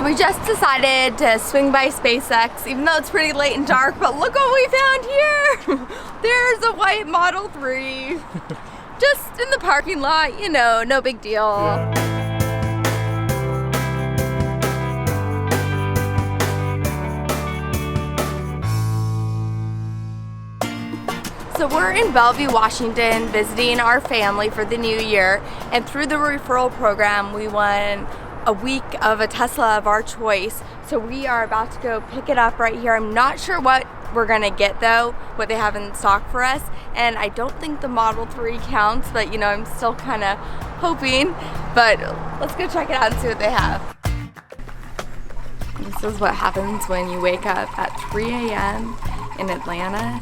So we just decided to swing by SpaceX, even though it's pretty late and dark, but look what we found here! There's a white Model 3. Just in the parking lot, you know, no big deal. Yeah. So we're in Bellevue, Washington, visiting our family for the new year, and through the referral program, we won a week of a Tesla of our choice. So we are about to go pick it up right here. I'm not sure what we're gonna get though, what they have in stock for us, and I don't think the Model 3 counts, but you know, I'm still kind of hoping. But let's go check it out and see what they have. This is what happens when you wake up at 3 a.m. in Atlanta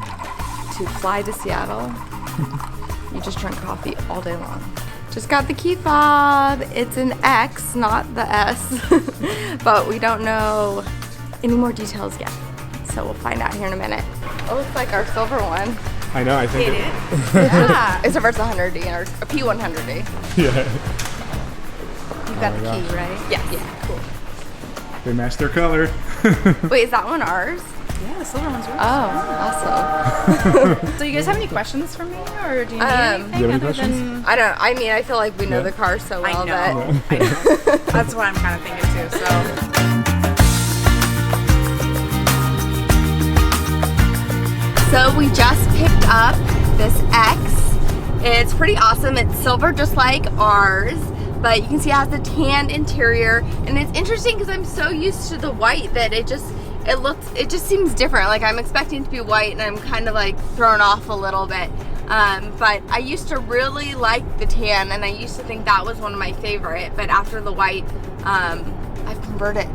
to fly to Seattle. You just drink coffee all day long. Just got the key fob. It's an X, not the S. But we don't know any more details yet. So we'll find out here in a minute. It looks like our silver one. I know, I think it is. Yeah. It's a Versa 100D or a P100D. Yeah. You've got the key, right? Yeah, cool. They match their color. Wait, is that one ours? Yeah, the silver one's yours. Oh, awesome. So you guys have any questions for me, or do you need anything do you have any other questions? than... I mean, I feel like we know the car so well. I know. That's what I'm kind of thinking too, So we just picked up this X. It's pretty awesome. It's silver just like ours, but you can see it has a tan interior, and it's interesting because I'm so used to the white that it just seems different. Like I'm expecting it to be white, and I'm kind of like thrown off a little bit. But I used to really like the tan, and I used to think that was one of my favorite, but after the white, I've converted.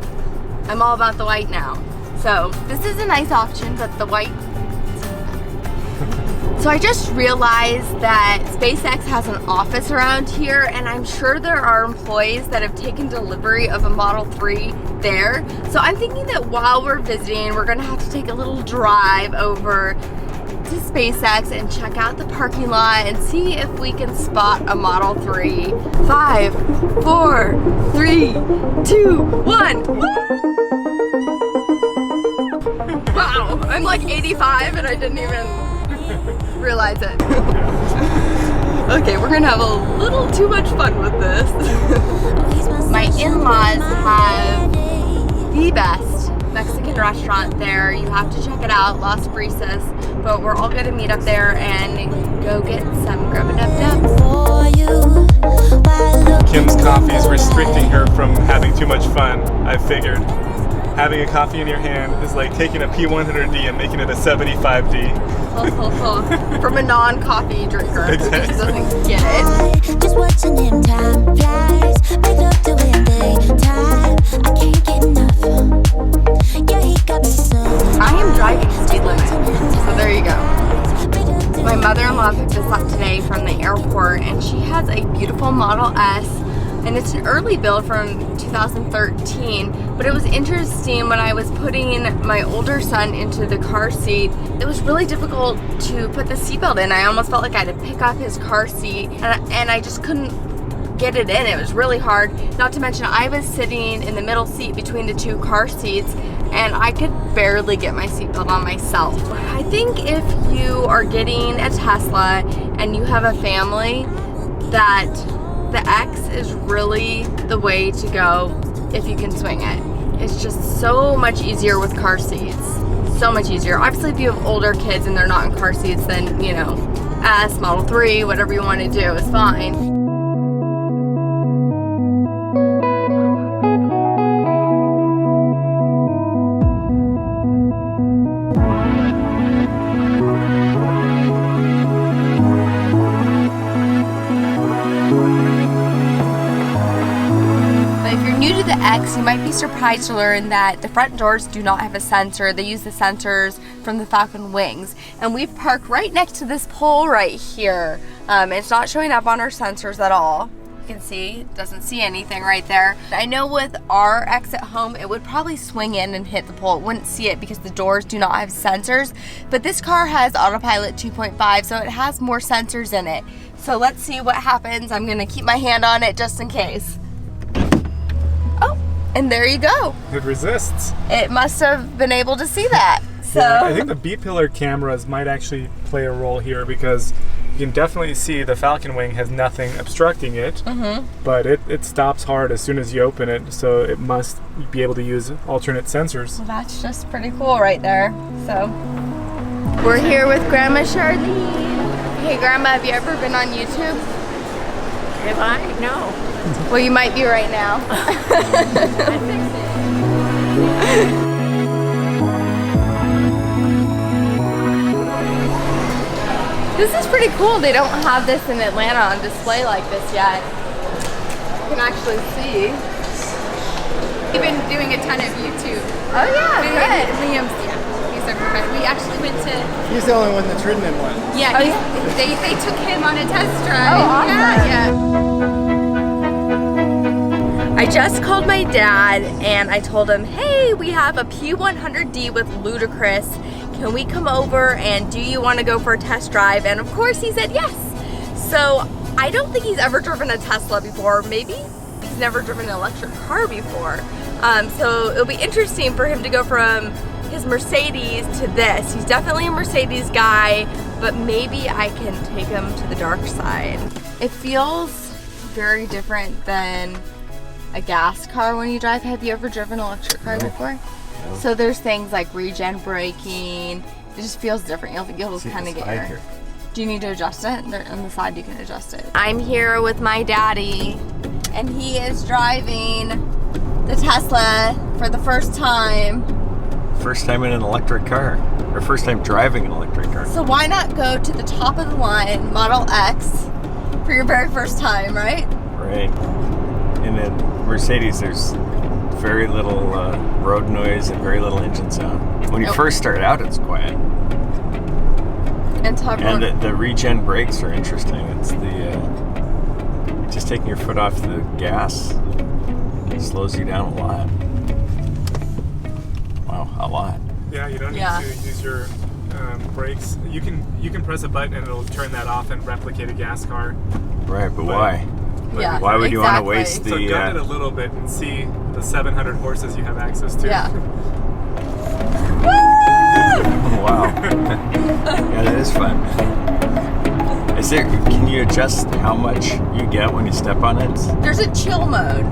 I'm all about the white now. So this is a nice option, but the white seems better. So I just realized that SpaceX has an office around here, and I'm sure there are employees that have taken delivery of a Model 3 there. So I'm thinking that while we're visiting, we're gonna have to take a little drive over to SpaceX and check out the parking lot and see if we can spot a Model 3. 5, 4, 3, 2, 1. Wow, I'm like 85 and I didn't even realize it. Okay, we're gonna have a little too much fun with this. My in-laws have the best Mexican restaurant there. You have to check it out, Las Brisas. But we're all gonna meet up there and go get some grub-a-dub-dub. Kim's coffee is restricting her from having too much fun, I figured. Having a coffee in your hand is like taking a P100D and making it a 75D. From a non-coffee drinker who just doesn't get it. Just watching him time flies. Make love to him daytime. I can't get enough. Yeah, he got me so. I am driving speed limit, so there you go. My mother-in-law picked us up today from the airport, and she has a beautiful Model S, and it's an early build from 2013. But it was interesting when I was putting my older son into the car seat, it was really difficult to put the seatbelt in. I almost felt like I had to pick up his car seat, and I just couldn't get it in. It was really hard. Not to mention I was sitting in the middle seat between the two car seats, and I could barely get my seatbelt on myself. I think if you are getting a Tesla and you have a family, that the X is really the way to go if you can swing it. It's just so much easier with car seats. So much easier. Obviously, if you have older kids and they're not in car seats, then, you know, S, Model 3, whatever you want to do is fine. X, you might be surprised to learn that the front doors do not have a sensor. They use the sensors from the Falcon wings. And we've parked right next to this pole right here. It's not showing up on our sensors at all. You can see, it doesn't see anything right there. I know with our X at home, it would probably swing in and hit the pole. It wouldn't see it because the doors do not have sensors. But this car has Autopilot 2.5, so it has more sensors in it. So let's see what happens. I'm gonna keep my hand on it just in case. Oh, And there you go. It resists. It must have been able to see that. So Yeah, I think the B-pillar cameras might actually play a role here because you can definitely see the Falcon Wing has nothing obstructing it, but it stops hard as soon as you open it, so it must be able to use alternate sensors. well, that's just pretty cool right there. So we're here with Grandma Charlene. Hey Grandma, have you ever been on YouTube? Have I? No. Well, you might be right now. This is pretty cool. They don't have this in Atlanta on display like this yet. You can actually see. We've been doing a ton of YouTube. Oh yeah, good. Liam's, he's our professor. We actually went to, He's the only one that's ridden in one. yeah, Oh, they took him on a test drive. Oh, awesome. Yeah. I just called my dad and I told him, hey, we have a P100D with Ludacris. Can we come over and do you want to go for a test drive? And of course he said yes. So I don't think he's ever driven a Tesla before. Maybe he's never driven an electric car before. So it'll be interesting for him to go from his Mercedes to this. He's definitely a Mercedes guy, but maybe I can take him to the dark side. It feels very different than a gas car when you drive. Have you ever driven an electric car before? No. So there's things like regen braking. It just feels different. You'll just kind of get your... Do you need to adjust it? There, on the side you can adjust it. I'm here with my daddy and he is driving the Tesla for the first time. First time in an electric car, or first time driving an electric car. So why not go to the top of the line Model X for your very first time, right? Right. And then Mercedes, there's very little road noise and very little engine sound. When you first start out, it's quiet. And the regen brakes are interesting. It's the just taking your foot off the gas slows you down a lot. Wow, a lot. Yeah, you don't need to use your brakes. You can press a button and it'll turn that off and replicate a gas car. Right, but why? Yeah, why would you want to waste the... So gun it a little bit and see the 700 horses you have access to. Yeah. Wow. Yeah, that is fun. Can you adjust how much you get when you step on it? There's a chill mode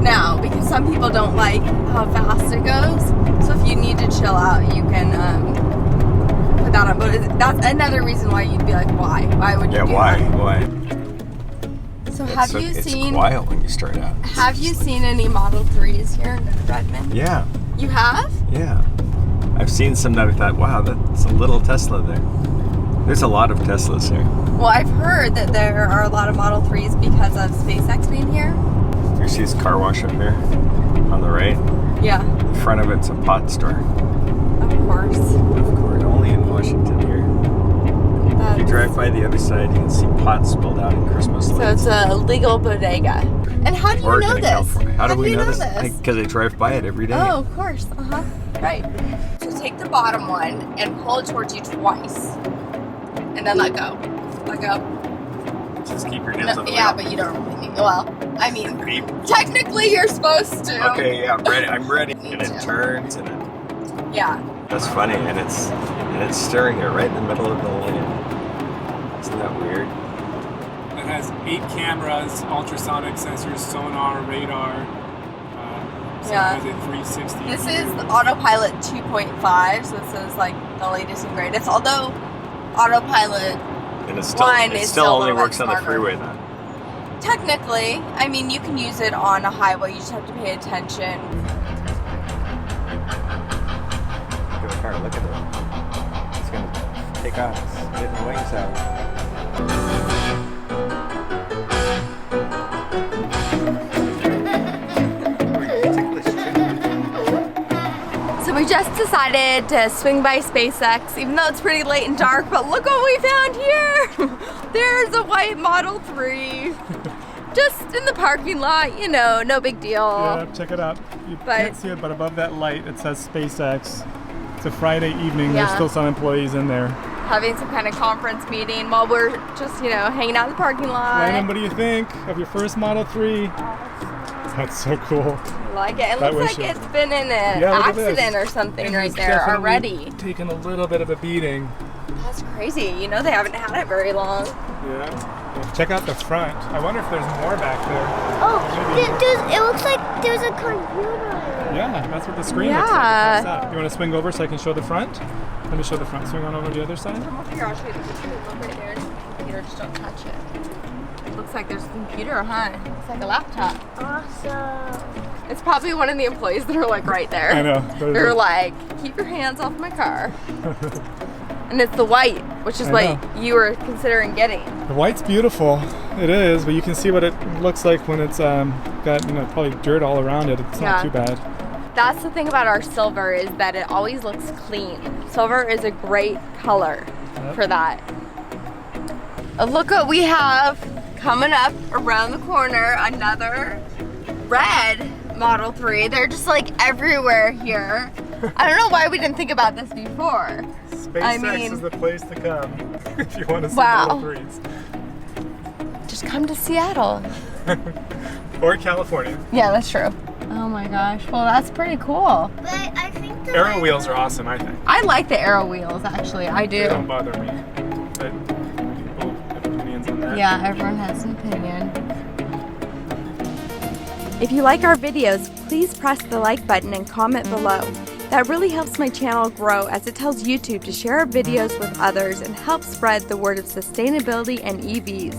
now because some people don't like how fast it goes. So if you need to chill out, you can put that on. But that's another reason why you'd be like, why? Why would you do why? that? Why? So have you seen... It's quiet when you start out. Have you seen any Model 3's here in Redmond? Yeah. You have? Yeah. I've seen some that I thought, wow, that's a little Tesla there. There's a lot of Teslas here. Well, I've heard that there are a lot of Model 3's because of SpaceX being here. You see this car wash up here on the right? Yeah. In front of it's a pot store. Of course. Of course, only in Washington here. If you drive by the other side, you can see pots spilled out in Christmas lights. So it's a legal bodega. And how do you know this? California. How do we know this? Because I drive by it every day. Oh, of course. Uh-huh. Right. So take the bottom one and pull it towards you twice. And then let go. Let go. Just keep your hands on the wheel. Yeah, but you don't really need... Well, I mean, technically you're supposed to. Okay, yeah, I'm ready. And it turns and it... Yeah. That's funny, and it's steering it right in the middle of the lane. Isn't that weird? It has 8 cameras, ultrasonic sensors, sonar, radar. So it has a 360. This is the Autopilot 2.5, so this is like the latest and greatest. Although Autopilot and it still only works on the freeway then. Technically, I mean you can use it on a highway. You just have to pay attention. Look at the car. Look at it. It's gonna take off. It's getting the wings out. So we just decided to swing by SpaceX, even though it's pretty late and dark, but look what we found here! There's a white Model 3. Just in the parking lot, you know, no big deal. Yeah, check it out. You can't see it, but above that light it says SpaceX. It's a Friday evening, there's still some employees in there. Having some kind of conference meeting while we're just, you know, hanging out in the parking lot. Ryan, what do you think of your first Model 3? That's so cool. I like it. It That looks like windshield. it's been in an Yeah, look at this. accident or something And right it's there definitely already. taken a little bit of a beating. That's crazy. You know they haven't had it very long. Yeah. Check out the front. I wonder if there's more back there. Oh, it looks like there's a computer. Yeah, that's what the screen looks like. That's that. You want to swing over so I can show the front? Let me show the front. Swing on over to the other side. Come over here. I'll show you the computer. Look right there. There's the computer. Just don't touch it. Looks like there's a computer, huh? It's like a laptop. Awesome. It's probably one of the employees that are like right there. I know. They're like, keep your hands off my car. And it's the white, which is I what you were considering getting. The white's beautiful. It is, but you can see what it looks like when it's got, you know, probably dirt all around it. It's Yeah. not too bad. That's the thing about our silver is that it always looks clean. Silver is a great color for that. Look what we have coming up around the corner. Another red Model 3. They're just like everywhere here. I don't know why we didn't think about this before. SpaceX is the place to come if you want to see Wow. Model 3s. Just come to Seattle. Or California. Yeah, that's true. Oh my gosh. Well, that's pretty cool. But I think the Aero wheels are awesome, I think. I like the arrow wheels, actually. I They don't do. bother me. But people have opinions on that. Yeah, everyone has an opinion. If you like our videos, please press the like button and comment below. That really helps my channel grow as it tells YouTube to share our videos with others and help spread the word of sustainability and EVs.